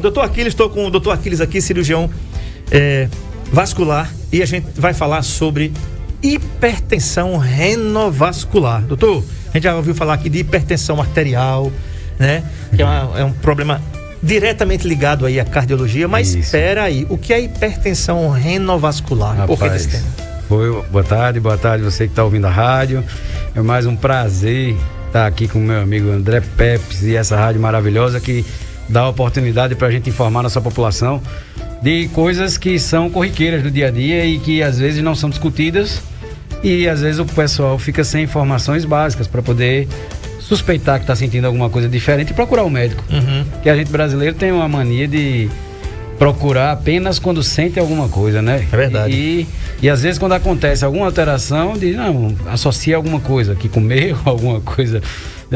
Doutor Aquiles, estou com o doutor Aquiles aqui, cirurgião vascular, e a gente vai falar sobre hipertensão renovascular. Doutor, a gente já ouviu falar aqui de hipertensão arterial, né? Que é um problema diretamente ligado aí à cardiologia, mas espera aí, o que é hipertensão renovascular? Rapaz, por que desse tema? Boa tarde você que está ouvindo a rádio. É mais um prazer estar aqui com o meu amigo André Pepes e essa rádio maravilhosa que dá a oportunidade para a gente informar nossa população de coisas que são corriqueiras do dia a dia e que às vezes não são discutidas, e às vezes o pessoal fica sem informações básicas para poder suspeitar que está sentindo alguma coisa diferente e procurar o médico. Que a gente brasileiro tem uma mania de procurar apenas quando sente alguma coisa, né? É verdade. E às vezes quando acontece alguma alteração, diz, não, associa alguma coisa que comeu, alguma coisa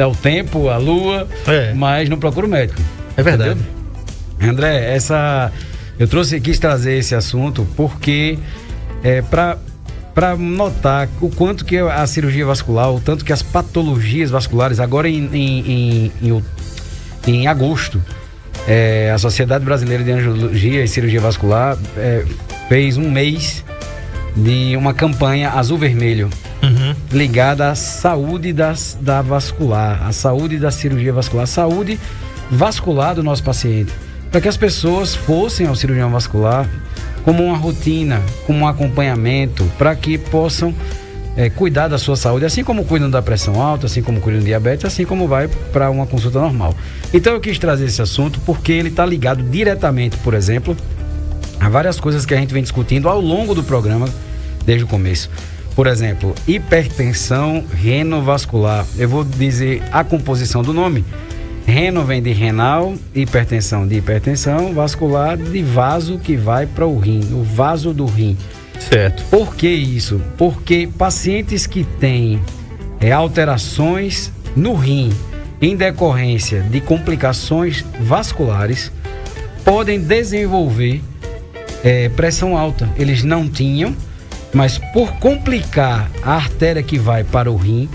ao tempo, à lua, mas não procura o médico. É verdade. Entendeu? André, quis trazer esse assunto porque para notar o quanto que a cirurgia vascular, o tanto que as patologias vasculares, agora em agosto, a Sociedade Brasileira de Angiologia e Cirurgia Vascular fez um mês de uma campanha azul-vermelho ligada à saúde da vascular, à saúde da cirurgia vascular, saúde vascular do nosso paciente, para que as pessoas fossem ao cirurgião vascular como uma rotina, como um acompanhamento, para que possam cuidar da sua saúde, assim como cuidam da pressão alta, assim como cuidam do diabetes, assim como vai para uma consulta normal. Então eu quis trazer esse assunto porque ele está ligado diretamente, por exemplo, a várias coisas que a gente vem discutindo ao longo do programa, desde o começo. Por exemplo, hipertensão renovascular. Eu vou dizer a composição do nome. Reno vem de renal, hipertensão de hipertensão, vascular de vaso que vai para o rim, o vaso do rim. Certo. Por que isso? Porque pacientes que têm alterações no rim em decorrência de complicações vasculares podem desenvolver pressão alta. Eles não tinham, mas por complicar a artéria que vai para o rim,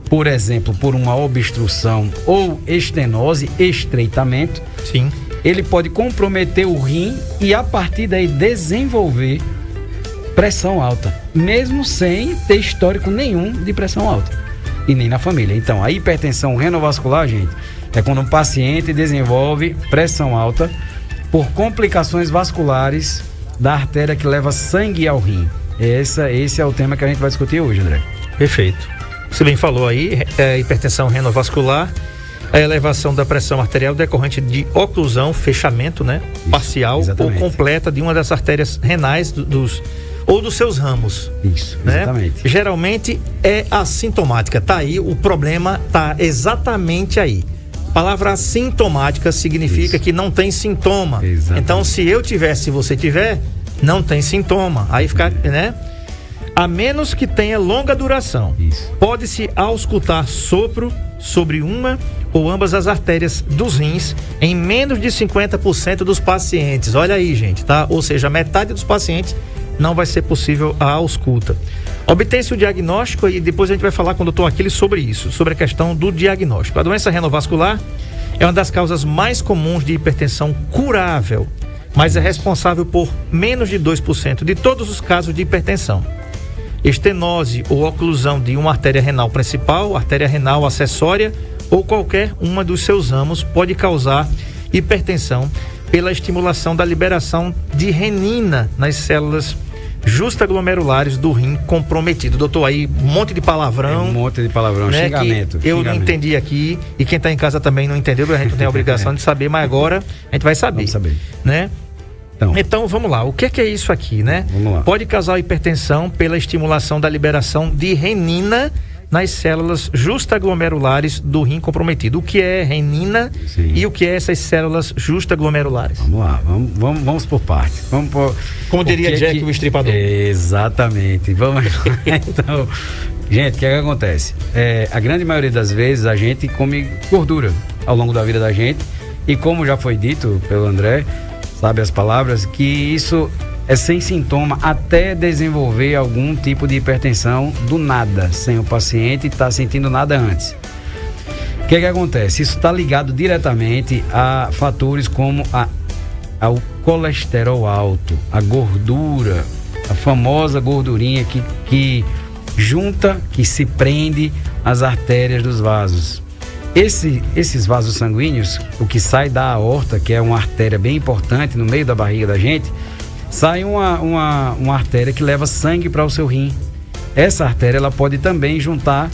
por exemplo, por uma obstrução ou estenose, estreitamento, sim, ele pode comprometer o rim e a partir daí desenvolver pressão alta, mesmo sem ter histórico nenhum de pressão alta e nem na família. Então, a hipertensão renovascular, gente, é quando um paciente desenvolve pressão alta por complicações vasculares da artéria que leva sangue ao rim. Esse é o tema que a gente vai discutir hoje, André. Perfeito. Você bem falou aí, hipertensão renovascular, a elevação da pressão arterial decorrente de oclusão, fechamento, né? Isso, parcial, exatamente, ou completa de uma das artérias renais ou dos seus ramos. Isso, né? Exatamente. Geralmente é assintomática. Tá aí, o problema tá exatamente aí. A palavra assintomática significa que não tem sintoma. Exatamente. Então, se eu tiver, se você tiver, não tem sintoma. Aí fica, né? A menos que tenha longa duração. Pode-se auscultar sopro sobre uma ou ambas as artérias dos rins em menos de 50% dos pacientes. Olha aí, gente, tá? Ou seja, metade dos pacientes não vai ser possível a ausculta. Obtém-se o diagnóstico e depois a gente vai falar com o doutor Aquiles sobre isso, sobre a questão do diagnóstico. A doença renovascular é uma das causas mais comuns de hipertensão curável, mas é responsável por menos de 2% de todos os casos de hipertensão. Estenose ou oclusão de uma artéria renal principal, artéria renal acessória ou qualquer uma dos seus ramos pode causar hipertensão pela estimulação da liberação de renina nas células justaglomerulares do rim comprometido. Doutor, aí um monte de palavrão. Né, xingamento. Eu não entendi aqui e quem está em casa também não entendeu, a gente não tem a obrigação de saber, mas agora a gente vai saber. Vamos saber. Né? Então vamos lá, o que é isso aqui, né? Vamos lá. Pode causar hipertensão pela estimulação da liberação de renina nas células justaglomerulares do rim comprometido. O que é renina? Sim. E o que é essas células justaglomerulares? Vamos lá, vamos por partes. Como diria Jack, o estripador. Exatamente. Vamos. Então, gente, o que acontece? A grande maioria das vezes a gente come gordura ao longo da vida da gente, e como já foi dito pelo André, sabe as palavras, que isso é sem sintoma até desenvolver algum tipo de hipertensão do nada, sem o paciente estar sentindo nada antes. que acontece? Isso está ligado diretamente a fatores como ao colesterol alto, a gordura, a famosa gordurinha que junta, que se prende às artérias dos vasos. Esses vasos sanguíneos, o que sai da aorta, que é uma artéria bem importante no meio da barriga da gente, sai uma artéria que leva sangue para o seu rim. Essa artéria ela pode também juntar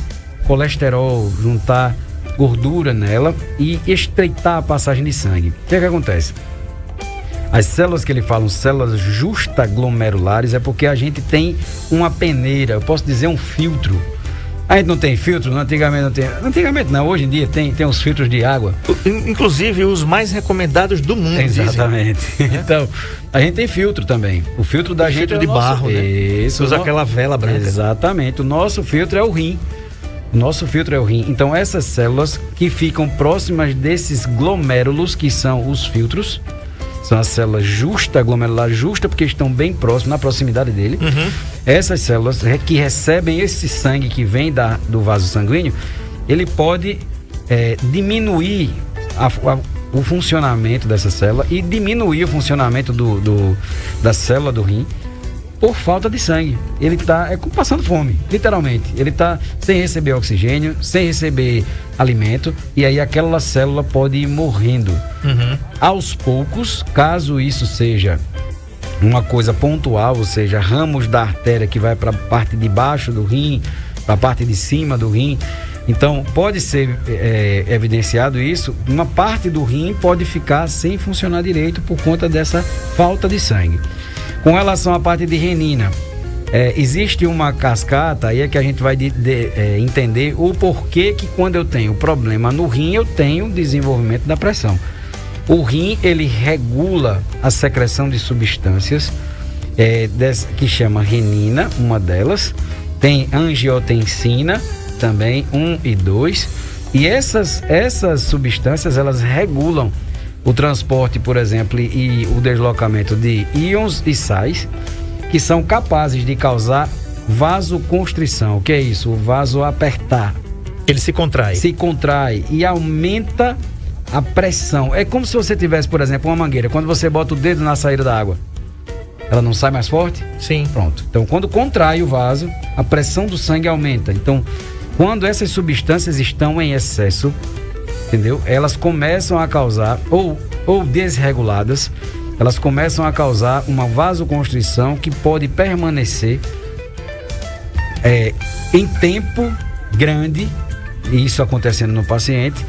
colesterol, juntar gordura nela e estreitar a passagem de sangue. O que acontece? As células que ele fala, células justaglomerulares, é porque a gente tem uma peneira, eu posso dizer um filtro. A gente não tem filtro? Antigamente não tem. Antigamente não, hoje em dia tem os filtros de água. Inclusive os mais recomendados do mundo. Exatamente. Então, a gente tem filtro também. O filtro da gente filtro de barro, né? Isso. Usa aquela vela branca. Exatamente. O nosso filtro é o rim. Então, essas células que ficam próximas desses glomérulos, que são os filtros, são as células justaglomerulares, porque estão bem próximas, na proximidade dele. Essas células que recebem esse sangue que vem do vaso sanguíneo, ele pode diminuir o funcionamento dessa célula e diminuir o funcionamento da célula do rim por falta de sangue. Ele está passando fome, literalmente. Ele está sem receber oxigênio, sem receber alimento, e aí aquela célula pode ir morrendo. Aos poucos, caso isso seja uma coisa pontual, ou seja, ramos da artéria que vai para a parte de baixo do rim, para a parte de cima do rim, então pode ser evidenciado isso, uma parte do rim pode ficar sem funcionar direito por conta dessa falta de sangue. Com relação à parte de renina, existe uma cascata, aí é que a gente vai entender o porquê que quando eu tenho problema no rim, eu tenho desenvolvimento da pressão. O rim, ele regula a secreção de substâncias que chama renina, uma delas. Tem angiotensina, também 1 e 2. E essas substâncias, elas regulam o transporte, por exemplo, e o deslocamento de íons e sais, que são capazes de causar vasoconstrição. O que é isso? O vaso apertar. Ele se contrai. Se contrai e aumenta a pressão. É como se você tivesse, por exemplo, uma mangueira. Quando você bota o dedo na saída da água, ela não sai mais forte? Sim. Pronto. Então, quando contrai o vaso, a pressão do sangue aumenta. Então, quando essas substâncias estão em excesso, entendeu? Elas começam a causar, ou desreguladas, elas começam a causar uma vasoconstrição que pode permanecer em tempo grande, e isso acontecendo no paciente.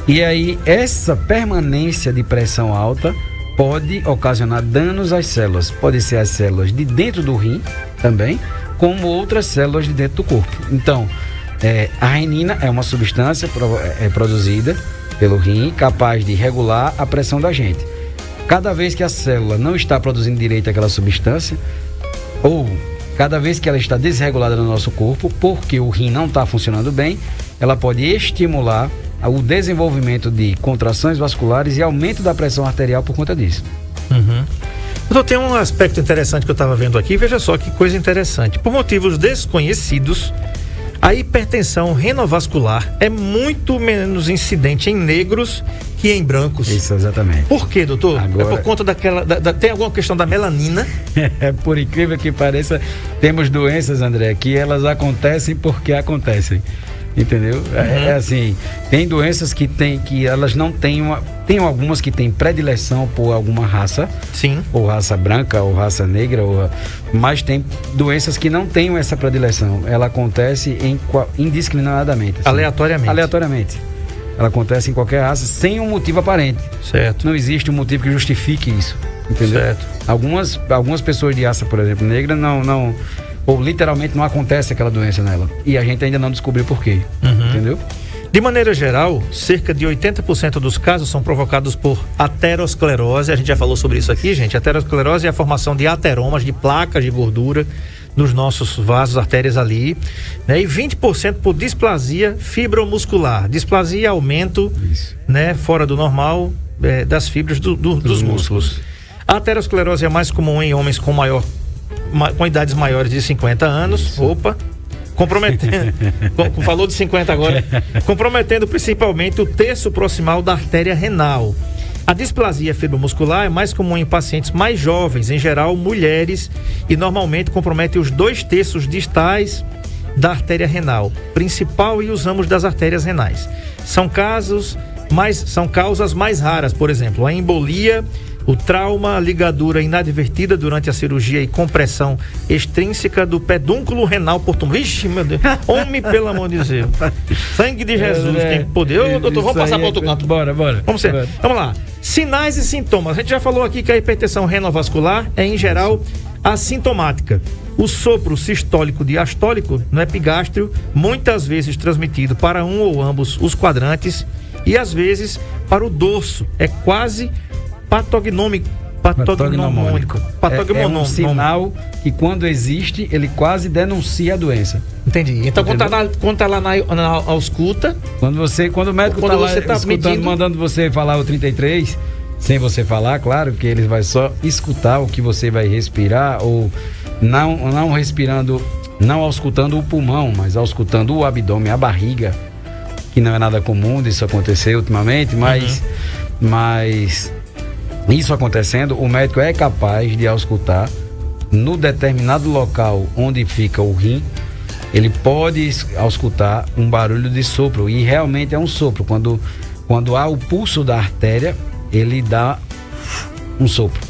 E aí, essa permanência de pressão alta pode ocasionar danos às células. Pode ser as células de dentro do rim também, como outras células de dentro do corpo. Então, a renina é uma substância produzida pelo rim, capaz de regular a pressão da gente. Cada vez que a célula não está produzindo direito aquela substância, ou cada vez que ela está desregulada no nosso corpo, porque o rim não está funcionando bem, ela pode estimular o desenvolvimento de contrações vasculares e aumento da pressão arterial por conta disso. Então, tem um aspecto interessante que eu estava vendo aqui, veja só que coisa interessante. Por motivos desconhecidos, a hipertensão renovascular é muito menos incidente em negros que em brancos. Isso, exatamente. Por quê, doutor? Agora... É por conta daquela... tem alguma questão da melanina? Por incrível que pareça, temos doenças, André, que elas acontecem porque acontecem. Entendeu? É assim, tem doenças que elas não têm tem algumas que têm predileção por alguma raça. Sim. Ou raça branca, ou raça negra, mas tem doenças que não têm essa predileção. Ela acontece indiscriminadamente. Assim, aleatoriamente. Ela acontece em qualquer raça sem um motivo aparente. Certo. Não existe um motivo que justifique isso. Entendeu? Certo. Algumas pessoas de raça, por exemplo, negra, não ou literalmente não acontece aquela doença nela. E a gente ainda não descobriu por quê. Entendeu? De maneira geral, cerca de 80% dos casos são provocados por aterosclerose. A gente já falou sobre isso aqui, gente. Aterosclerose é a formação de ateromas, de placas de gordura nos nossos vasos, artérias ali, né? E 20% por displasia fibromuscular. Displasia é aumento, né, fora do normal, das fibras dos músculos. A aterosclerose é mais comum em homens com idades maiores de 50 anos. Isso. Falou de 50 agora. Comprometendo principalmente o terço proximal da artéria renal. A displasia fibromuscular é mais comum em pacientes mais jovens, em geral mulheres, e normalmente compromete os 2/3 distais da artéria renal principal e os ramos das artérias renais. São causas mais raras, por exemplo, a embolia, o trauma, a ligadura inadvertida durante a cirurgia e compressão extrínseca do pedúnculo renal portum. Ixi, meu Deus. Homem, pelo amor de Deus. Sangue de Jesus tem poder. Ô, doutor, vamos passar para outro canto. Bora. Vamos lá. Sinais e sintomas. A gente já falou aqui que a hipertensão renovascular é, em geral, assintomática. O sopro sistólico diastólico no epigastrio, muitas vezes transmitido para um ou ambos os quadrantes e, às vezes, para o dorso. É quase patognomônico. É um sinal que, quando existe, ele quase denuncia a doença. Entendi. Então, quando tá lá na ausculta... Quando o médico está lá escutando, medindo, mandando você falar o 33, sem você falar, claro, que ele vai só escutar o que você vai respirar, ou não respirando, não auscultando o pulmão, mas auscultando o abdômen, a barriga, que não é nada comum disso acontecer ultimamente, mas isso acontecendo, o médico é capaz de auscultar no determinado local onde fica o rim. Ele pode auscultar um barulho de sopro, e realmente é um sopro. Quando há o pulso da artéria, ele dá um sopro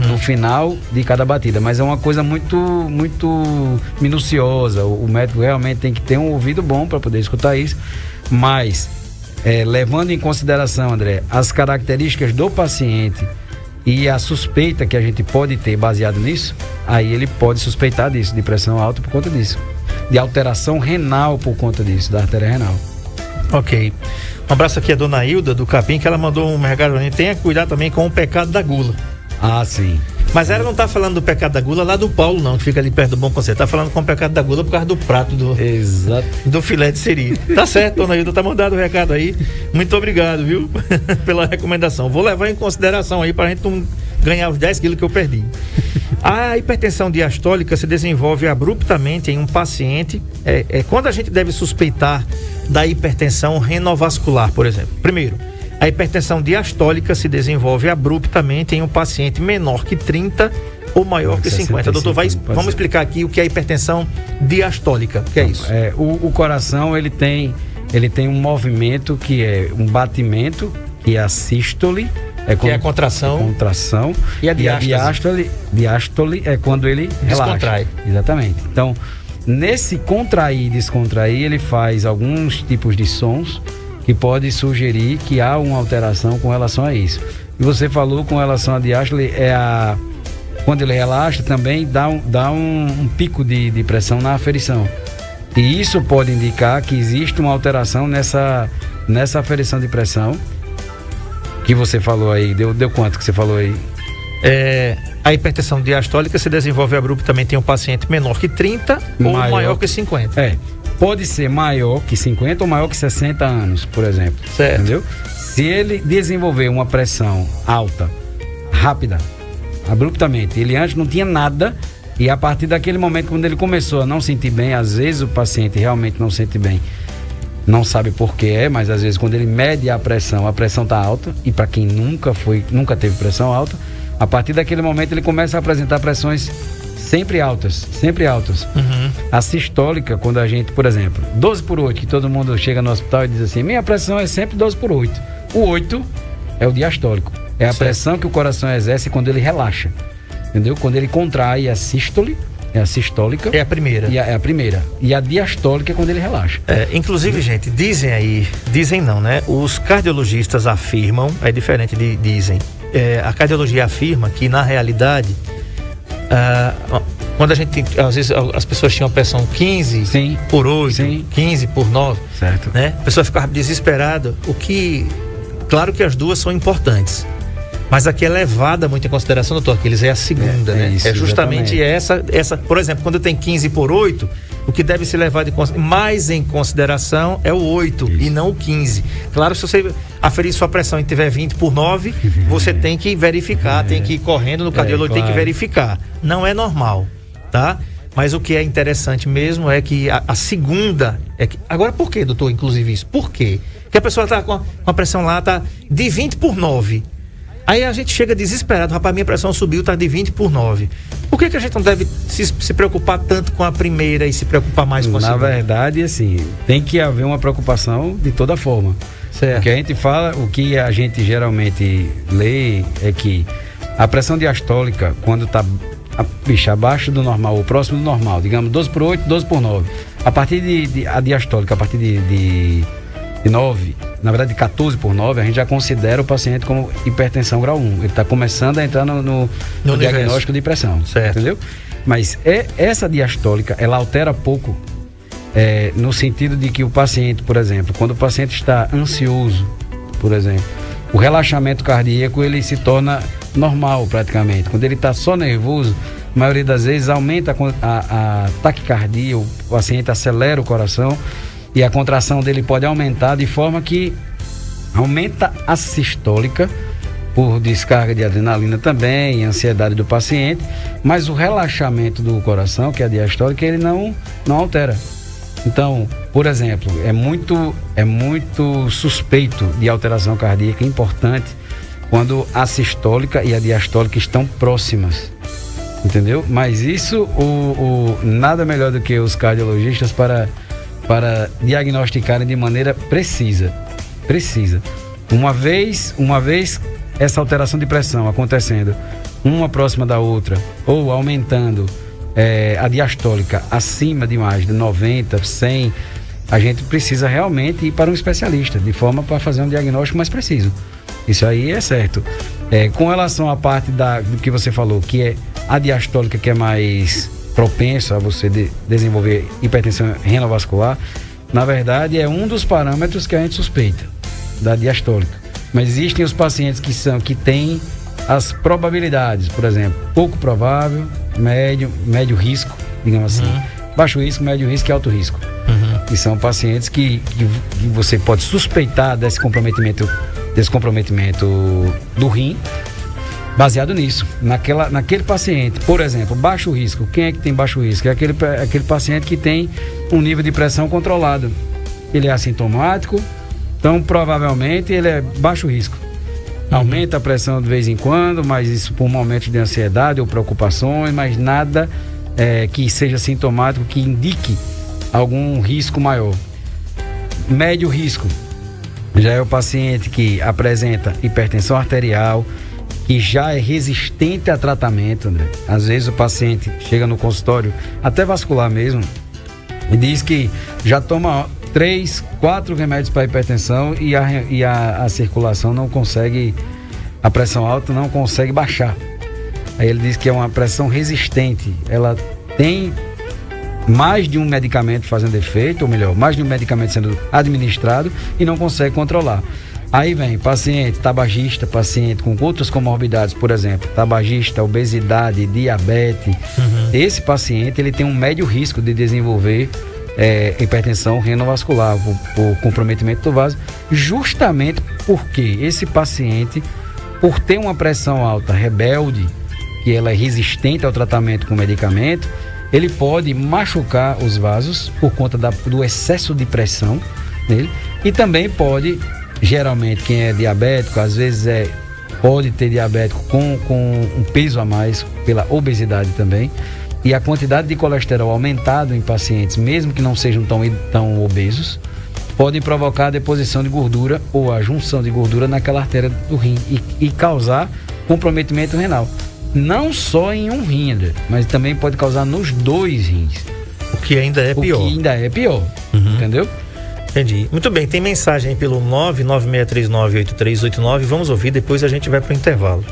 no final de cada batida, mas é uma coisa muito, muito minuciosa. O médico realmente tem que ter um ouvido bom para poder escutar isso, mas levando em consideração, André, as características do paciente e a suspeita que a gente pode ter baseado nisso, aí ele pode suspeitar disso, de pressão alta por conta disso, de alteração renal por conta disso, da artéria renal. Ok. Um abraço aqui a dona Hilda do Capim, que ela mandou um recado pra mim. Tenha cuidado também com o pecado da gula. Ah, sim. Mas ela não tá falando do pecado da gula lá do Paulo, não, que fica ali perto do Bom Conselho. Tá falando com o pecado da gula por causa do prato do filé de siri. Tá certo, dona Hilda, tá mandado o recado aí. Muito obrigado, viu? Pela recomendação. Vou levar em consideração aí pra gente não ganhar os 10 quilos que eu perdi. A hipertensão diastólica se desenvolve abruptamente em um paciente. Quando a gente deve suspeitar da hipertensão renovascular, por exemplo. Primeiro, a hipertensão diastólica se desenvolve abruptamente em um paciente menor que 30 ou maior que 50. Doutor, vamos explicar aqui o que é a hipertensão diastólica. O que é isso? O coração, ele tem um movimento que é um batimento, que é a sístole. Que é a contração. E a diástole é quando ele descontrai. Relaxa. Exatamente. Então, nesse contrair e descontrair, ele faz alguns tipos de sons que pode sugerir que há uma alteração com relação a isso. E você falou com relação à diástole, quando ele relaxa também dá um pico de pressão na aferição. E isso pode indicar que existe uma alteração nessa aferição de pressão que você falou aí. Deu quanto que você falou aí? A hipertensão diastólica se desenvolve abruptamente em um paciente menor que 30 ou maior que 50. Pode ser maior que 50 ou maior que 60 anos, por exemplo. Certo. Entendeu? Se ele desenvolver uma pressão alta, rápida, abruptamente, ele antes não tinha nada, e a partir daquele momento, quando ele começou a não sentir bem, às vezes o paciente realmente não sente bem, não sabe por que mas às vezes quando ele mede a pressão está alta, e para quem nunca teve pressão alta, a partir daquele momento ele começa a apresentar pressões sempre altas. A sistólica, quando a gente, por exemplo, 12/8, que todo mundo chega no hospital e diz assim, minha pressão é sempre 12/8. O 8 é o diastólico, é a pressão que o coração exerce quando ele relaxa, entendeu? Quando ele contrai a sístole, é a sistólica. É a primeira. É a primeira. E a diastólica é quando ele relaxa. Inclusive, gente, dizem não, né? Os cardiologistas afirmam, é diferente de dizem. A cardiologia afirma que, na realidade, quando a gente às vezes as pessoas tinham pressão 15/8, 15/9, certo, né? A pessoa ficava desesperada, claro que as duas são importantes, mas aqui é levada muito em consideração, doutor Aquiles, é a segunda, né? Isso, é justamente essa, por exemplo, quando tem 15/8, o que deve ser levado mais em consideração é o 8 e não o 15. Claro, se você aferir sua pressão e tiver 20/9, você tem que verificar, tem que ir correndo no cardiologista, tem que verificar. Não é normal, tá? Mas o que é interessante mesmo é que a segunda... Agora, por que, doutor, inclusive isso? Por quê? Porque a pessoa está com a pressão lá, tá de 20/9. Aí a gente chega desesperado, rapaz, minha pressão subiu, tá de 20/9. Por que a gente não deve se preocupar tanto com a primeira e se preocupar mais com a segunda? Na verdade, assim, tem que haver uma preocupação de toda forma. Certo. O que a gente fala, o que a gente geralmente lê é que a pressão diastólica, quando está abaixo do normal, ou próximo do normal, digamos 12/8, 12/9, a partir a diastólica, a partir de 9, na verdade de 14/9, a gente já considera o paciente como hipertensão grau 1. Ele está começando a entrar no diagnóstico de pressão, certo. Entendeu? Mas essa diastólica, ela altera pouco, no sentido de que o paciente, por exemplo, quando o paciente está ansioso, por exemplo, o relaxamento cardíaco ele se torna normal praticamente. Quando ele está só nervoso, a maioria das vezes aumenta a taquicardia, o paciente acelera o coração e a contração dele pode aumentar de forma que aumenta a sistólica por descarga de adrenalina também, ansiedade do paciente, mas o relaxamento do coração, que é a diastólica, ele não altera. Então, por exemplo, é muito suspeito de alteração cardíaca importante quando a sistólica e a diastólica estão próximas, entendeu? Mas isso, nada melhor do que os cardiologistas para diagnosticarem de maneira precisa. Uma vez essa alteração de pressão acontecendo, uma próxima da outra, ou aumentando a diastólica acima de mais de 90, 100, a gente precisa realmente ir para um especialista, de forma para fazer um diagnóstico mais preciso. Isso aí é certo. Com relação à parte do que você falou, que é a diastólica, que é mais propensa a você desenvolver hipertensão renovascular, na verdade é um dos parâmetros que a gente suspeita da diastólica. Mas existem os pacientes que têm as probabilidades, por exemplo, pouco provável, médio risco, digamos assim, baixo risco, médio risco e alto risco. E são pacientes que você pode suspeitar desse comprometimento do rim, baseado nisso, naquele paciente. Por exemplo, baixo risco. Quem é que tem baixo risco? É aquele paciente que tem um nível de pressão controlado. Ele é assintomático, então provavelmente ele é baixo risco. Aumenta a pressão de vez em quando, mas isso por momentos de ansiedade ou preocupações, mas nada que seja sintomático, que indique algum risco maior. Médio risco já é o paciente que apresenta hipertensão arterial, que já é resistente a tratamento, André. Às vezes o paciente chega no consultório, até vascular mesmo, e diz que já toma 3, 4 remédios para hipertensão e a circulação não consegue, a pressão alta não consegue baixar. Aí ele diz que é uma pressão resistente, ela tem mais de um medicamento fazendo efeito, ou melhor, mais de um medicamento sendo administrado e não consegue controlar. Aí vem paciente tabagista, paciente com outras comorbidades, por exemplo, tabagista, obesidade, diabetes. Esse paciente ele tem um médio risco de desenvolver hipertensão renovascular por comprometimento do vaso, justamente porque esse paciente, por ter uma pressão alta rebelde, que ela é resistente ao tratamento com medicamento, ele pode machucar os vasos por conta do excesso de pressão nele, e também pode, geralmente quem é diabético, às vezes pode ter diabético com um peso a mais pela obesidade também, e a quantidade de colesterol aumentado em pacientes, mesmo que não sejam tão obesos, podem provocar a deposição de gordura ou a junção de gordura naquela artéria do rim e causar comprometimento renal. Não só em um rim, mas também pode causar nos 2 rins. O que ainda é pior. Entendeu? Entendi. Muito bem, tem mensagem aí pelo 996398389. Vamos ouvir, depois a gente vai para o intervalo.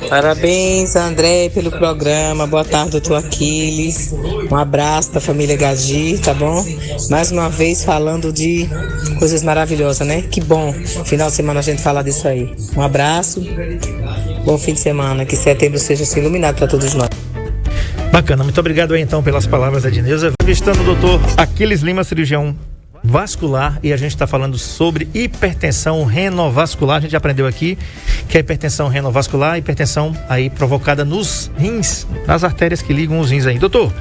Parabéns, André, pelo programa. Boa tarde, doutor Aquiles. Um abraço da família Gadi, tá bom? Mais uma vez falando de coisas maravilhosas, né? Que bom. Final de semana a gente falar disso aí. Um abraço. Bom fim de semana. Que setembro seja assim iluminado para todos nós. Bacana. Muito obrigado aí então pelas palavras da Edneuza. Entrevistando o doutor Aquiles Lima, cirurgião vascular, e a gente está falando sobre hipertensão renovascular. A gente aprendeu aqui que a hipertensão renovascular, hipertensão aí provocada nos rins, nas artérias que ligam os rins aí. Doutor,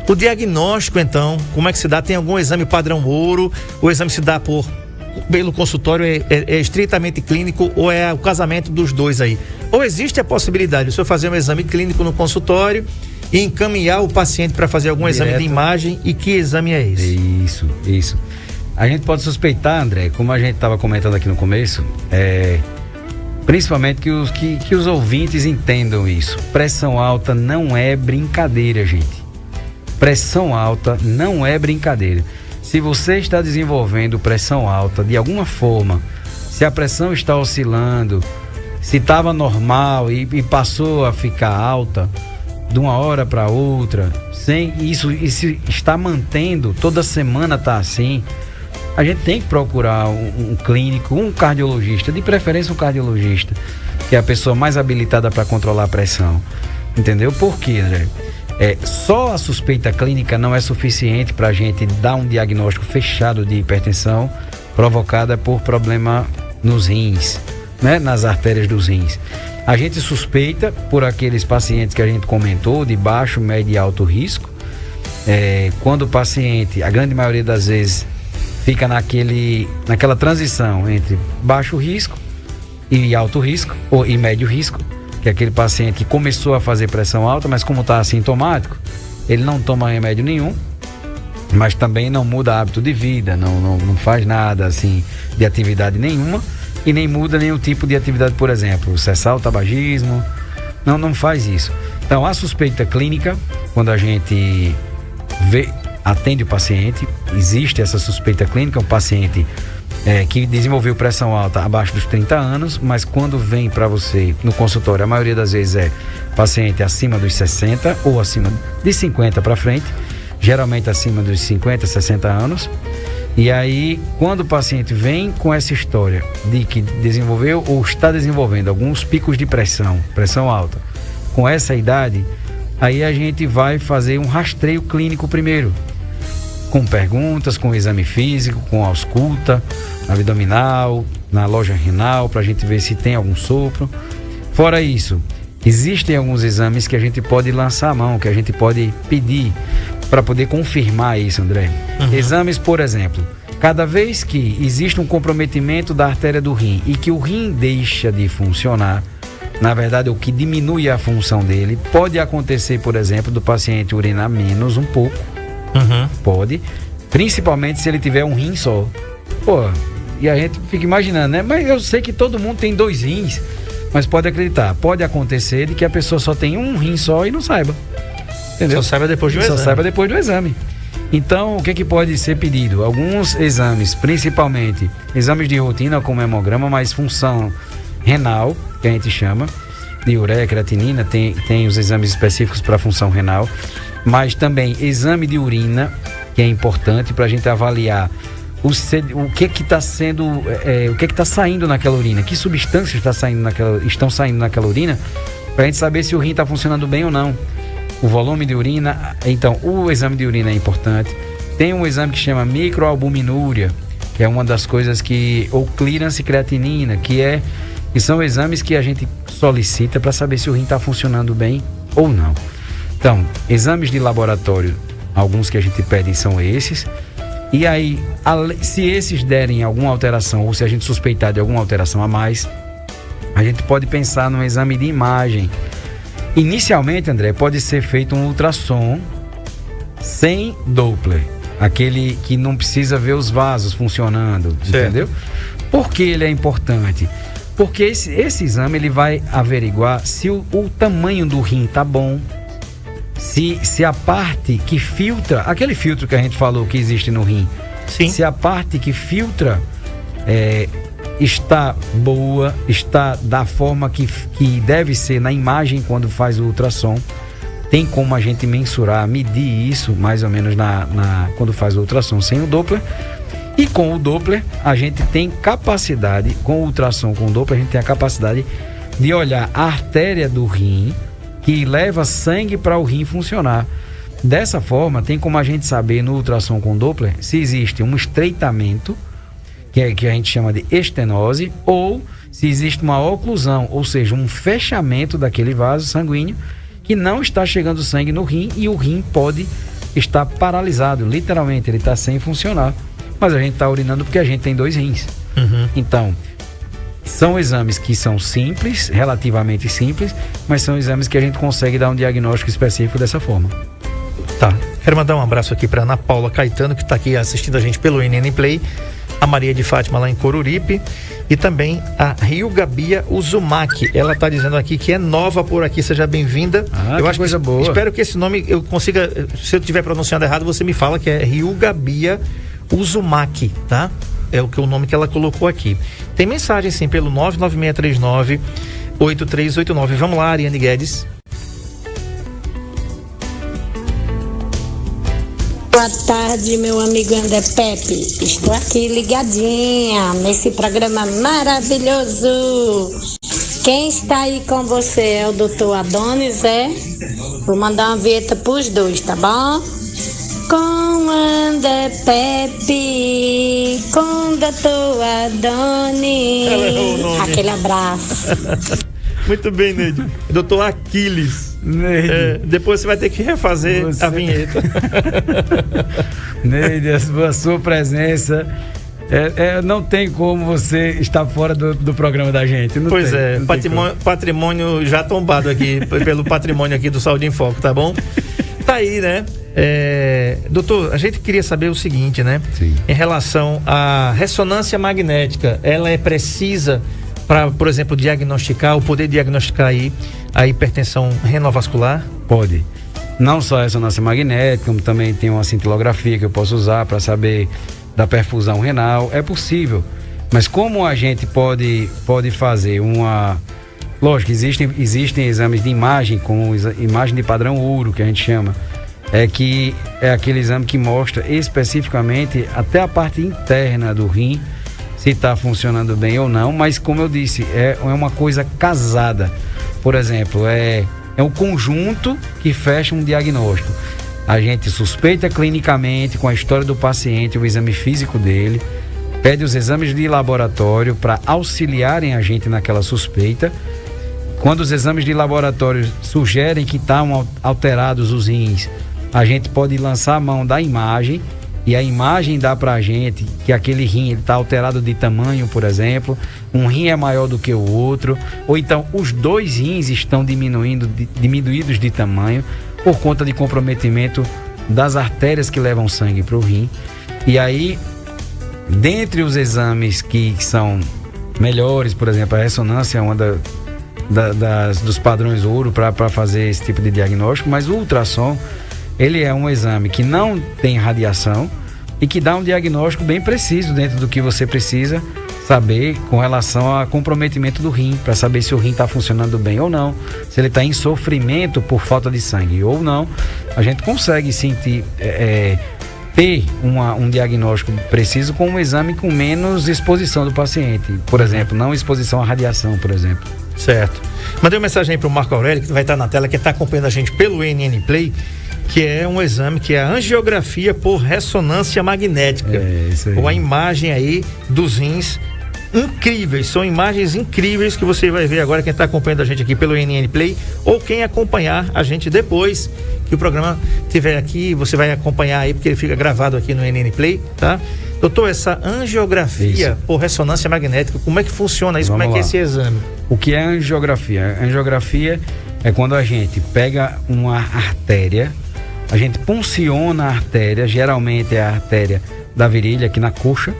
O diagnóstico, então, como é que se dá? Tem algum exame padrão ouro? O exame se dá pelo consultório, é estritamente clínico ou é o casamento dos dois aí? Ou existe a possibilidade de o senhor fazer um exame clínico no consultório e encaminhar o paciente para fazer algum exame de imagem? E que exame é esse? Isso. A gente pode suspeitar, André, como a gente estava comentando aqui no começo, principalmente que os ouvintes entendam isso. Pressão alta não é brincadeira, gente. Pressão alta não é brincadeira. Se você está desenvolvendo pressão alta de alguma forma, se a pressão está oscilando, se estava normal e passou a ficar alta de uma hora para outra, sem isso está mantendo, toda semana está assim, a gente tem que procurar um clínico, um cardiologista, de preferência um cardiologista, que é a pessoa mais habilitada para controlar a pressão. Entendeu? Por quê, André? Só a suspeita clínica não é suficiente para a gente dar um diagnóstico fechado de hipertensão provocada por problema nos rins, né? Nas artérias dos rins. A gente suspeita por aqueles pacientes que a gente comentou, de baixo, médio e alto risco. Quando o paciente, a grande maioria das vezes, fica naquela transição entre baixo risco e alto risco, e médio risco, que é aquele paciente que começou a fazer pressão alta, mas como está assintomático, ele não toma remédio nenhum, mas também não muda hábito de vida, não faz nada assim de atividade nenhuma e nem muda nenhum tipo de atividade, por exemplo, cessar o tabagismo, não faz isso. Então, a suspeita clínica, quando a gente atende o paciente, existe essa suspeita clínica, um paciente que desenvolveu pressão alta abaixo dos 30 anos, mas quando vem para você no consultório, a maioria das vezes é paciente acima dos 60 ou acima de 50 para frente, geralmente acima dos 50, 60 anos. E aí, quando o paciente vem com essa história de que desenvolveu ou está desenvolvendo alguns picos de pressão alta, com essa idade, aí a gente vai fazer um rastreio clínico primeiro, com perguntas, com exame físico, com ausculta abdominal, na loja renal, para a gente ver se tem algum sopro. Fora isso, existem alguns exames que a gente pode lançar a mão, que a gente pode pedir para poder confirmar isso, André. Exames, por exemplo, cada vez que existe um comprometimento da artéria do rim e que o rim deixa de funcionar, na verdade, o que diminui a função dele, pode acontecer, por exemplo, do paciente urinar menos um pouco. Pode, principalmente se ele tiver um rim só. E a gente fica imaginando, né? Mas eu sei que todo mundo tem 2 rins, mas pode acreditar, pode acontecer de que a pessoa só tem um rim só e não saiba. Entendeu? Só saiba depois do exame. Só saiba depois do exame. Então, o que pode ser pedido? Alguns exames, principalmente exames de rotina como hemograma, mas função renal, que a gente chama, de ureia, creatinina, tem os exames específicos para função renal, mas também exame de urina, que é importante para a gente avaliar o que está sendo, o que está saindo naquela urina, que substâncias estão saindo naquela urina, para a gente saber se o rim está funcionando bem ou não. O volume de urina, então o exame de urina é importante. Tem um exame que chama microalbuminúria, que é uma das coisas ou clearance creatinina, que são exames que a gente solicita para saber se o rim está funcionando bem ou não. Então, exames de laboratório, alguns que a gente pede são esses. E aí, se esses derem alguma alteração, ou se a gente suspeitar de alguma alteração a mais, a gente pode pensar num exame de imagem. Inicialmente, André, pode ser feito um ultrassom sem Doppler, aquele que não precisa ver os vasos funcionando, entendeu? Por que ele é importante? Porque esse exame ele vai averiguar se o tamanho do rim tá bom, se a parte que filtra, aquele filtro que a gente falou que existe no rim, se a parte que filtra está boa, está da forma que deve ser na imagem quando faz o ultrassom. Tem como a gente mensurar, medir isso mais ou menos quando faz o ultrassom sem o Doppler. E com o Doppler a gente tem capacidade, com o ultrassom com o Doppler a gente tem a capacidade de olhar a artéria do rim que leva sangue para o rim funcionar. Dessa forma, tem como a gente saber no ultrassom com Doppler se existe um estreitamento, que a gente chama de estenose, ou se existe uma oclusão, ou seja, um fechamento daquele vaso sanguíneo que não está chegando sangue no rim e o rim pode está paralisado, literalmente, ele está sem funcionar. Mas a gente está urinando porque a gente tem 2 rins. Então, são exames que são simples, relativamente simples, mas são exames que a gente consegue dar um diagnóstico específico dessa forma. Tá. Quero mandar um abraço aqui para Ana Paula Caetano, que está aqui assistindo a gente pelo NN Play, a Maria de Fátima lá em Coruripe e também a Ryuga Bia Uzumaki. Ela está dizendo aqui que é nova por aqui, seja bem-vinda. Eu acho coisa boa. Espero que esse nome eu consiga, se eu estiver pronunciando errado, você me fala, que é Ryuga Bia Uzumaki, tá? É o nome que ela colocou aqui. Tem mensagem sim pelo 99639-8389. Vamos lá, Ariane Guedes. Boa tarde, meu amigo André Pepe. Estou aqui ligadinha nesse programa maravilhoso. Quem está aí com você é o Dr. Adonis, é? Vou mandar uma vinheta pros dois, tá bom? Com André Pepe, com Dr. Adonis. Aquele abraço. Muito bem, Neide. Dr. Aquiles. Neide. Depois você vai ter que refazer a vinheta. Neide, a sua presença não tem como você estar fora do programa da gente. Pois é, patrimônio já tombado aqui pelo patrimônio aqui do Saúde em Foco, tá bom? Tá aí, né? Doutor, a gente queria saber o seguinte, né? Sim. Em relação à ressonância magnética, ela é precisa para, por exemplo, diagnosticar, ou poder diagnosticar aí a hipertensão renovascular? Pode. Não só a ressonância magnética, como também tem uma cintilografia que eu posso usar para saber da perfusão renal. É possível. Mas como a gente pode fazer uma... Lógico, existem exames de imagem, como imagem de padrão ouro, que a gente chama. Que é aquele exame que mostra especificamente até a parte interna do rim, se está funcionando bem ou não, mas como eu disse, é uma coisa casada. Por exemplo, é um conjunto que fecha um diagnóstico. A gente suspeita clinicamente com a história do paciente, o exame físico dele, pede os exames de laboratório para auxiliarem a gente naquela suspeita. Quando os exames de laboratório sugerem que estão alterados os rins, a gente pode lançar a mão da imagem, e a imagem dá pra gente que aquele rim está alterado de tamanho, por exemplo, um rim é maior do que o outro, ou então os 2 rins estão diminuídos de tamanho por conta de comprometimento das artérias que levam sangue para o rim. E aí, dentre os exames que são melhores, por exemplo, a ressonância é uma dos padrões ouro para fazer esse tipo de diagnóstico, mas o ultrassom, ele é um exame que não tem radiação e que dá um diagnóstico bem preciso dentro do que você precisa saber com relação a comprometimento do rim, para saber se o rim está funcionando bem ou não, se ele está em sofrimento por falta de sangue ou não. A gente consegue sentir, ter um diagnóstico preciso com um exame com menos exposição do paciente. Por exemplo, não exposição à radiação, por exemplo. Certo. Mandei uma mensagem aí para o Marco Aurélio, que vai estar na tela, que está acompanhando a gente pelo NN Play, que é um exame que é a angiografia por ressonância magnética. Isso aí. Ou a imagem aí dos rins incríveis, são imagens incríveis que você vai ver agora, quem está acompanhando a gente aqui pelo NN Play, ou quem acompanhar a gente depois que o programa estiver aqui, você vai acompanhar aí, porque ele fica gravado aqui no NN Play, tá? Doutor, essa angiografia por ressonância magnética, como é que funciona isso? Como é que é esse exame? O que é angiografia? A angiografia é quando a gente pega uma artéria, a gente punciona a artéria, geralmente é a artéria da virilha, aqui na coxa,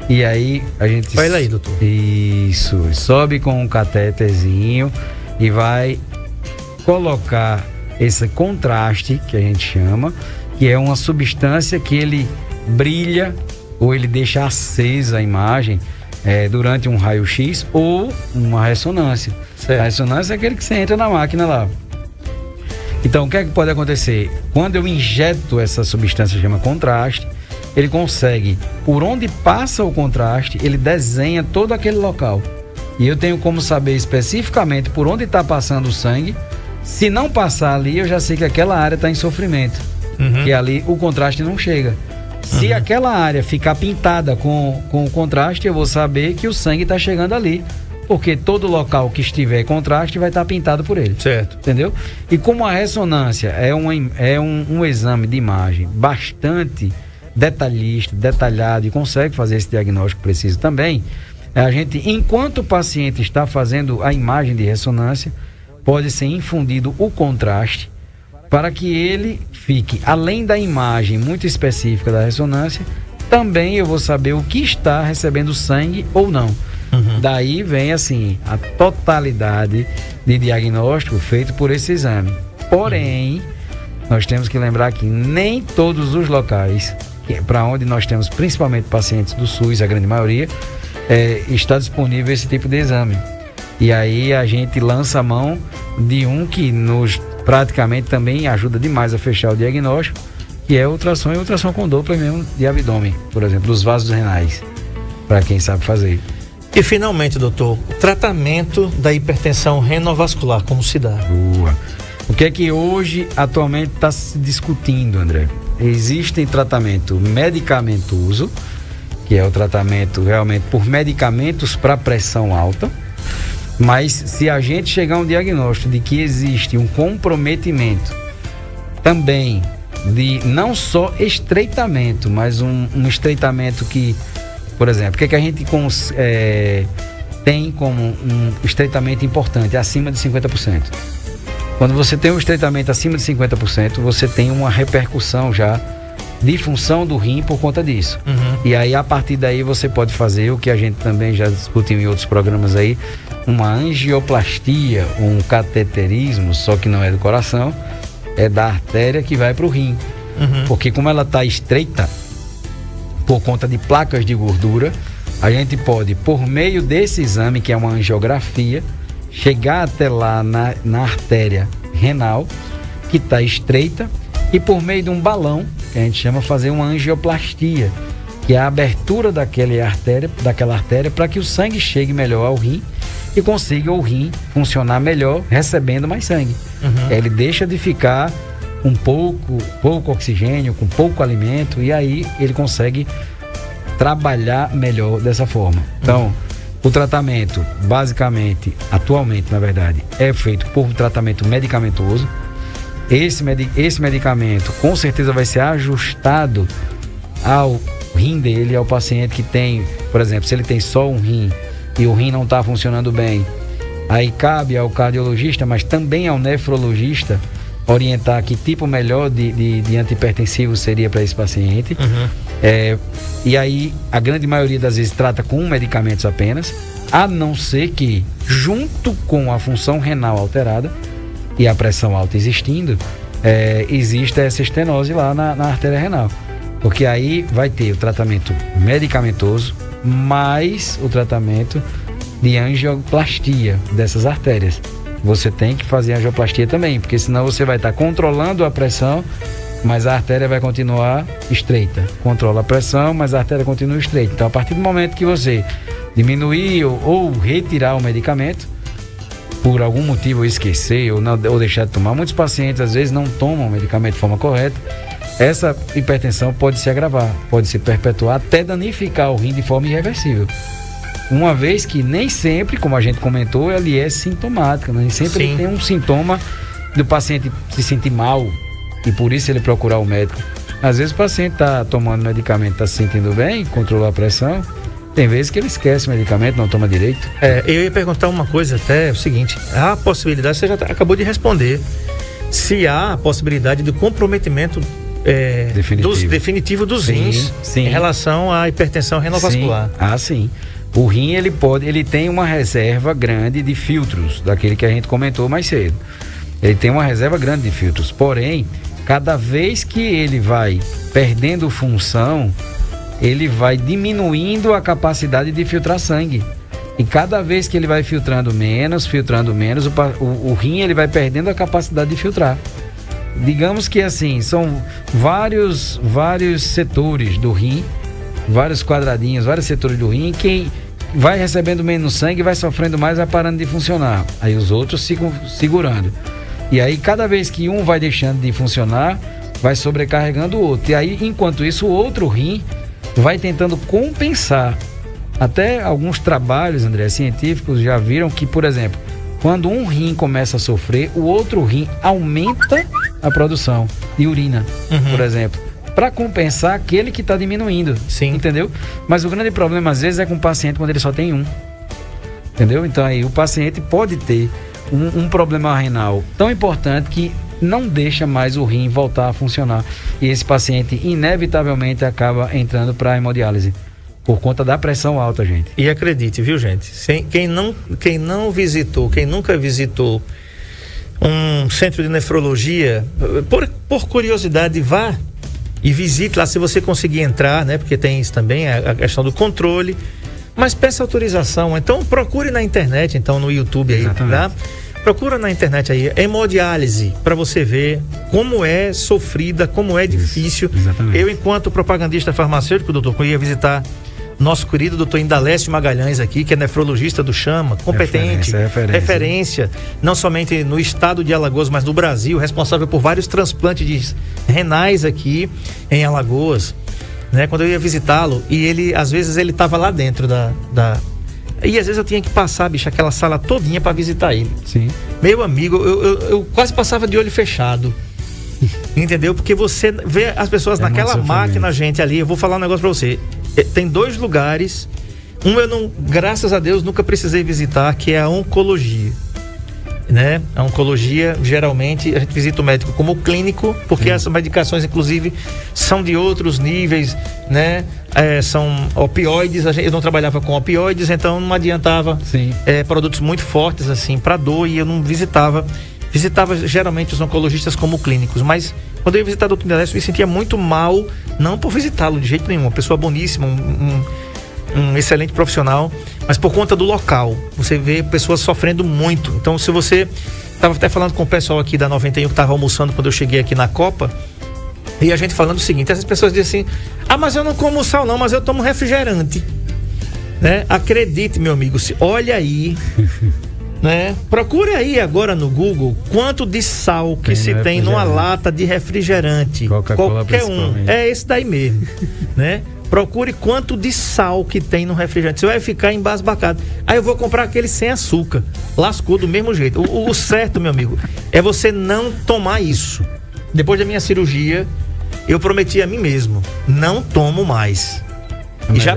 e aí a gente... Vai lá aí, doutor. Isso, sobe com um catéterzinho e vai colocar esse contraste, que a gente chama, que é uma substância que ele brilha ou ele deixa acesa a imagem durante um raio-x ou uma ressonância. Certo. A ressonância é aquele que você entra na máquina lá. Então, o que é que pode acontecer? Quando eu injeto essa substância, chama contraste, ele consegue, por onde passa o contraste, ele desenha todo aquele local. E eu tenho como saber especificamente por onde está passando o sangue. Se não passar ali, eu já sei que aquela área está em sofrimento. E ali o contraste não chega. Se aquela área ficar pintada com o contraste, eu vou saber que o sangue está chegando ali. porque todo local que estiver contraste vai estar pintado por ele. Certo. Entendeu? E como a ressonância é um exame de imagem bastante detalhista, detalhado, e consegue fazer esse diagnóstico preciso também, a gente, enquanto o paciente está fazendo a imagem de ressonância, pode ser infundido o contraste para que ele fique, além da imagem muito específica da ressonância, também eu vou saber o que está recebendo sangue ou não. Daí vem assim a totalidade de diagnóstico feito por esse exame. Porém, nós temos que lembrar que nem todos os locais para onde nós temos principalmente pacientes do SUS, a grande maioria, está disponível esse tipo de exame. E aí a gente lança a mão de um que nos praticamente também ajuda demais a fechar o diagnóstico, que é ultrassom e ultrassom com Doppler mesmo de abdômen, por exemplo, dos vasos renais, para quem sabe fazer. E finalmente, doutor, o tratamento da hipertensão renovascular, como se dá? Boa. O que é que hoje atualmente está se discutindo, André? Existe tratamento medicamentoso, que é o tratamento realmente por medicamentos para pressão alta, mas se a gente chegar a um diagnóstico de que existe um comprometimento também de não só estreitamento, mas um estreitamento que, por exemplo, o que é que a gente tem como um estreitamento importante, acima de 50%. Quando você tem um estreitamento acima de 50%, você tem uma repercussão já de função do rim por conta disso. E aí, a partir daí, você pode fazer o que a gente também já discutiu em outros programas aí, uma angioplastia, um cateterismo, só que não é do coração, é da artéria que vai para o rim. Porque como ela está estreita, por conta de placas de gordura, a gente pode, por meio desse exame, que é uma angiografia, chegar até lá na artéria renal, que está estreita, e por meio de um balão, que a gente chama fazer uma angioplastia, que é a abertura daquela artéria para que o sangue chegue melhor ao rim e consiga o rim funcionar melhor, recebendo mais sangue. Ele deixa de ficar com pouco oxigênio, com pouco alimento, e aí ele consegue trabalhar melhor dessa forma. Então, o tratamento, basicamente, atualmente, na verdade, é feito por tratamento medicamentoso. Esse medicamento, com certeza, vai ser ajustado ao rim dele, ao paciente que tem, por exemplo, se ele tem só um rim e o rim não está funcionando bem, aí cabe ao cardiologista, mas também ao nefrologista, orientar que tipo melhor de antihipertensivo seria para esse paciente. E aí a grande maioria das vezes trata com medicamentos apenas, a não ser que, junto com a função renal alterada e a pressão alta existindo, exista essa estenose lá na artéria renal, porque aí vai ter o tratamento medicamentoso mais o tratamento de angioplastia dessas artérias. Você tem que fazer angioplastia também, porque senão você vai estar controlando a pressão, mas a artéria vai continuar estreita. Controla a pressão, mas a artéria continua estreita. Então, a partir do momento que você diminuir ou retirar o medicamento, por algum motivo esquecer ou deixar de tomar, muitos pacientes às vezes não tomam o medicamento de forma correta, essa hipertensão pode se agravar, pode se perpetuar até danificar o rim de forma irreversível. Uma vez que nem sempre, como a gente comentou, ele é sintomática, nem sempre ele tem um sintoma do paciente se sentir mal e por isso ele procurar o médico. Às vezes o paciente está tomando medicamento, está se sentindo bem, controlou a pressão, tem vezes que ele esquece o medicamento, não toma direito. Eu ia perguntar uma coisa até, o seguinte, há a possibilidade, você já acabou de responder, se há a possibilidade do comprometimento definitivo dos rins em relação à hipertensão renovascular. Sim. O rim, ele tem uma reserva grande de filtros, daquele que a gente comentou mais cedo. Ele tem uma reserva grande de filtros, porém, cada vez que ele vai perdendo função, ele vai diminuindo a capacidade de filtrar sangue. E cada vez que ele vai filtrando menos, o rim ele vai perdendo a capacidade de filtrar. Digamos que assim, são vários setores do rim, vários quadradinhos, vários setores do rim, quem vai recebendo menos sangue vai sofrendo mais, vai parando de funcionar. Aí os outros ficam segurando. E aí cada vez que um vai deixando de funcionar, vai sobrecarregando o outro. E aí, enquanto isso, o outro rim vai tentando compensar Até alguns trabalhos, André, científicos já viram que, por exemplo, quando um rim começa a sofrer, o outro rim aumenta a produção de urina, por exemplo, para compensar aquele que está diminuindo. Sim. Entendeu? Mas o grande problema, às vezes, é com o paciente quando ele só tem um. Entendeu? Então, aí, o paciente pode ter um problema renal tão importante que não deixa mais o rim voltar a funcionar. E esse paciente, inevitavelmente, acaba entrando para a hemodiálise. Por conta da pressão alta, gente. E acredite, viu, gente? Quem não visitou, quem nunca visitou um centro de nefrologia, por curiosidade, vá e visite lá se você conseguir entrar, né? Porque tem isso também, a questão do controle. Mas peça autorização. Então, procure na internet, então, no YouTube aí, tá? Procura na internet aí, hemodiálise, para você ver como é sofrida, como é difícil. Exatamente. Eu, enquanto propagandista farmacêutico, doutor, eu ia visitar nosso querido doutor Indalécio Magalhães aqui, que é nefrologista do Chama, competente, referência, não somente no estado de Alagoas, mas no Brasil, responsável por vários transplantes renais aqui em Alagoas, né? Quando eu ia visitá-lo, e ele, às vezes, ele estava lá dentro e às vezes eu tinha que passar, bicho, aquela sala todinha para visitar ele. Sim. Meu amigo, eu quase passava de olho fechado. Entendeu? Porque você vê as pessoas naquela máquina, gente, ali. Eu vou falar um negócio pra você. Tem 2 lugares. Eu não, graças a Deus, nunca precisei visitar, que é a oncologia. Né? A oncologia, geralmente, a gente visita o médico como clínico, porque essas medicações, inclusive, são de outros níveis, né? São opioides, eu não trabalhava com opioides, então não adiantava produtos muito fortes, assim, para dor, e eu não visitava geralmente os oncologistas como clínicos, mas quando eu ia visitar o Dr. Indalécio, eu me sentia muito mal, não por visitá-lo de jeito nenhum, uma pessoa boníssima, um excelente profissional, mas por conta do local, você vê pessoas sofrendo muito. Então, se você estava até falando com o pessoal aqui da 91 que estava almoçando quando eu cheguei aqui na Copa, e a gente falando o seguinte, essas pessoas dizem assim, mas eu não como sal não, mas eu tomo refrigerante, né? Acredite, meu amigo, olha aí, né? Procure aí agora no Google quanto de sal que se tem numa lata de refrigerante, qualquer um, é esse daí mesmo, né? Procure quanto de sal que tem no refrigerante. Você vai ficar embasbacado. Aí eu vou comprar aquele sem açúcar. Lascou do mesmo jeito. O certo, meu amigo, é você não tomar isso. Depois da minha cirurgia, eu prometi a mim mesmo, não tomo mais. E já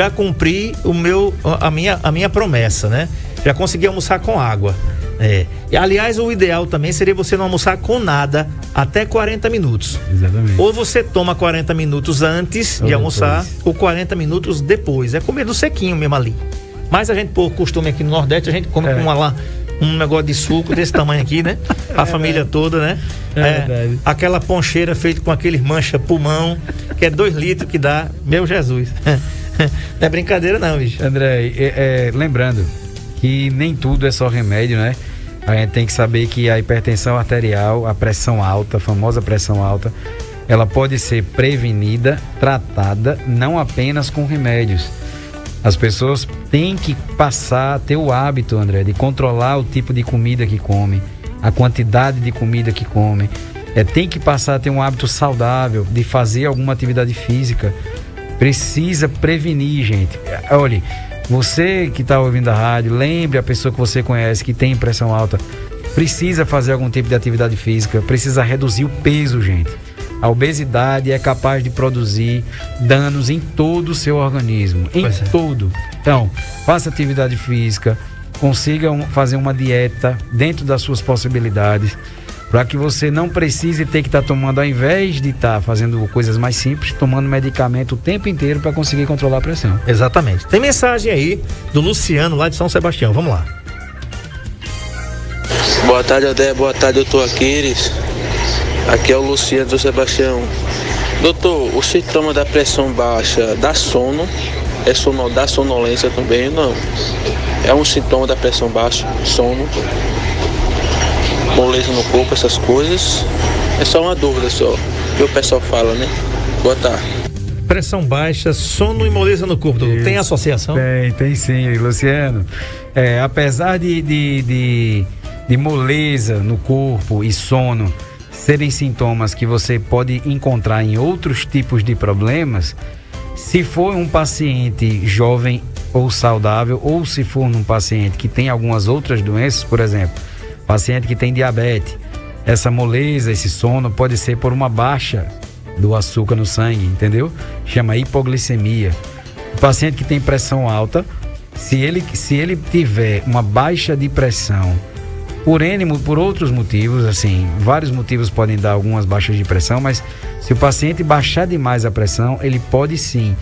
cumpri a minha promessa, né? Já consegui almoçar com água. E, aliás, o ideal também seria você não almoçar com nada até 40 minutos. Exatamente. Ou você toma 40 minutos antes de almoçar, ou 40 minutos depois. É comer do sequinho mesmo ali. Mas a gente, por costume aqui no Nordeste, a gente come com um negócio de suco desse tamanho aqui, né? A família toda, né? Aquela poncheira feita com aquele mancha pulmão, que é 2 litros que dá. Meu Jesus. Não é brincadeira não, bicho. André, lembrando que nem tudo é só remédio, né? A gente tem que saber que a hipertensão arterial, a pressão alta, a famosa pressão alta, ela pode ser prevenida, tratada, não apenas com remédios. As pessoas têm que passar a ter o hábito, André, de controlar o tipo de comida que come, a quantidade de comida que come. Tem que passar a ter um hábito saudável, de fazer alguma atividade física. Precisa prevenir, gente. Olha, você que está ouvindo a rádio, lembre a pessoa que você conhece que tem pressão alta, precisa fazer algum tipo de atividade física, precisa reduzir o peso, gente. A obesidade é capaz de produzir danos em todo o seu organismo, todo. Então, faça atividade física, consiga fazer uma dieta dentro das suas possibilidades, para que você não precise ter que estar tomando, ao invés de estar fazendo coisas mais simples, tomando medicamento o tempo inteiro para conseguir controlar a pressão. Exatamente. Tem mensagem aí do Luciano, lá de São Sebastião. Vamos lá. Boa tarde, Adé. Boa tarde, doutor Aquiles. Aqui é o Luciano do Sebastião. Doutor, o sintoma da pressão baixa dá sono? Dá sonolência também? Não. É um sintoma da pressão baixa, sono, moleza no corpo, essas coisas. É só uma dúvida só, que o pessoal fala, né? Boa tarde. Pressão baixa, sono e moleza no corpo. Tem associação? Tem sim, Luciano. Apesar de moleza no corpo e sono serem sintomas que você pode encontrar em outros tipos de problemas, Se for um paciente jovem ou saudável, ou se for um paciente que tem algumas outras doenças, por exemplo, paciente que tem diabetes, essa moleza, esse sono pode ser por uma baixa do açúcar no sangue, entendeu? Chama hipoglicemia. O paciente que tem pressão alta, se ele tiver uma baixa de pressão por outros motivos, assim, vários motivos podem dar algumas baixas de pressão, mas se o paciente baixar demais a pressão, ele pode sim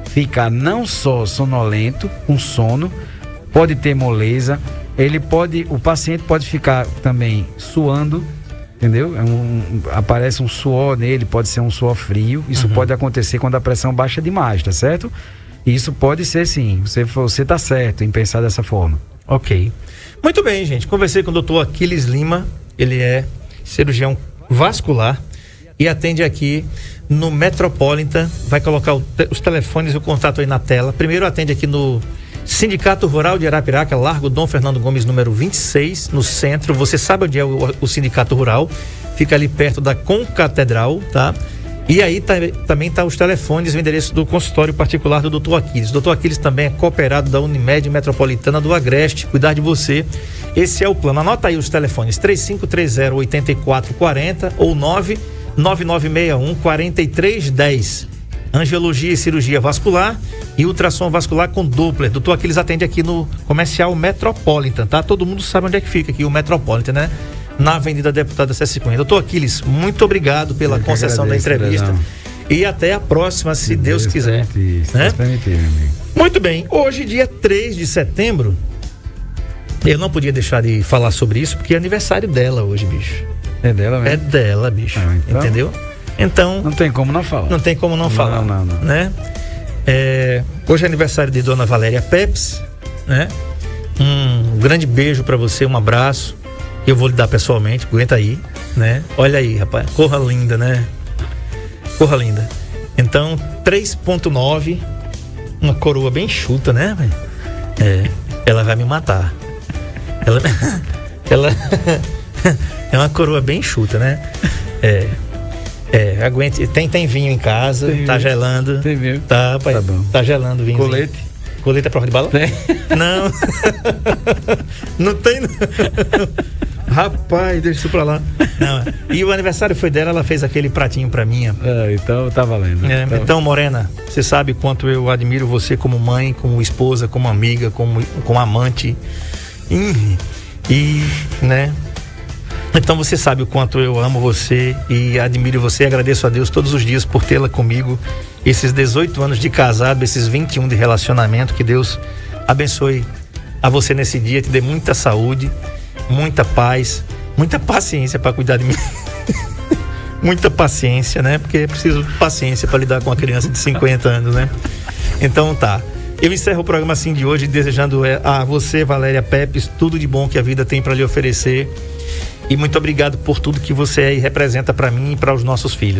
ficar não só sonolento, com sono, pode ter moleza, o paciente pode ficar também suando, entendeu? Aparece um suor nele, pode ser um suor frio, isso pode acontecer quando a pressão baixa demais, tá certo? Isso pode ser sim, você tá certo em pensar dessa forma. Ok. Muito bem, gente. Conversei com o Dr. Aquiles Lima. Ele é cirurgião vascular e atende aqui no Metropolitan. Vai colocar os telefones e o contato aí na tela. Primeiro atende aqui no Sindicato Rural de Arapiraca, Largo Dom Fernando Gomes, número 26, no centro. Você sabe onde é o Sindicato Rural? Fica ali perto da Concatedral, tá? E aí também tá os telefones, o endereço do consultório particular do Dr. Aquiles. O Dr. Aquiles também é cooperado da Unimed Metropolitana do Agreste, cuidar de você. Esse é o plano. Anota aí os telefones: 3530-8440 ou 99961-4310. Angiologia e cirurgia vascular e ultrassom vascular com Doppler. Dr. Aquiles atende aqui no Comercial Metropolitan, tá? Todo mundo sabe onde é que fica aqui o Metropolitan, né? Na Avenida Deputada César Cunha. Doutor Aquiles, muito obrigado pela concessão da entrevista. E até a próxima, se Deus quiser. Né? Muito bem, hoje, dia 3 de setembro, eu não podia deixar de falar sobre isso, porque é aniversário dela hoje, bicho. É dela mesmo? É dela, bicho. Então, entendeu? Então. Não tem como não falar. Não tem como não falar. Não. Né? Hoje é aniversário de Dona Valéria Pepes, né? Um grande beijo pra você, um abraço. Eu vou lhe dar pessoalmente, aguenta aí, né? Olha aí, rapaz, corra linda, né? Corra linda. Então, 3.9, uma coroa bem chuta, né? Ela vai me matar. Ela é uma coroa bem chuta, né? Aguente. Tem vinho em casa, tem tá vinho. Gelando. Tem vinho. Tá, pai. Tá bom. Tá gelando o vinho. Colete. Colete é prova de bala? Tem. Não. Não tem, não. Rapaz, deixa isso pra lá. Não. E o aniversário foi dela, ela fez aquele pratinho pra mim. Então tá valendo. Então, Morena, você sabe quanto eu admiro você como mãe, como esposa, como amiga, como amante. Né? Então você sabe o quanto eu amo você e admiro você. Agradeço a Deus todos os dias por tê-la comigo. Esses 18 anos de casado, esses 21 de relacionamento. Que Deus abençoe a você nesse dia, te dê muita saúde, muita paz, muita paciência para cuidar de mim. Muita paciência, né? Porque é preciso paciência para lidar com uma criança de 50 anos, né? Então tá. Eu encerro o programa assim de hoje desejando a você, Valéria Pepes, tudo de bom que a vida tem para lhe oferecer. E muito obrigado por tudo que você é e representa para mim e para os nossos filhos.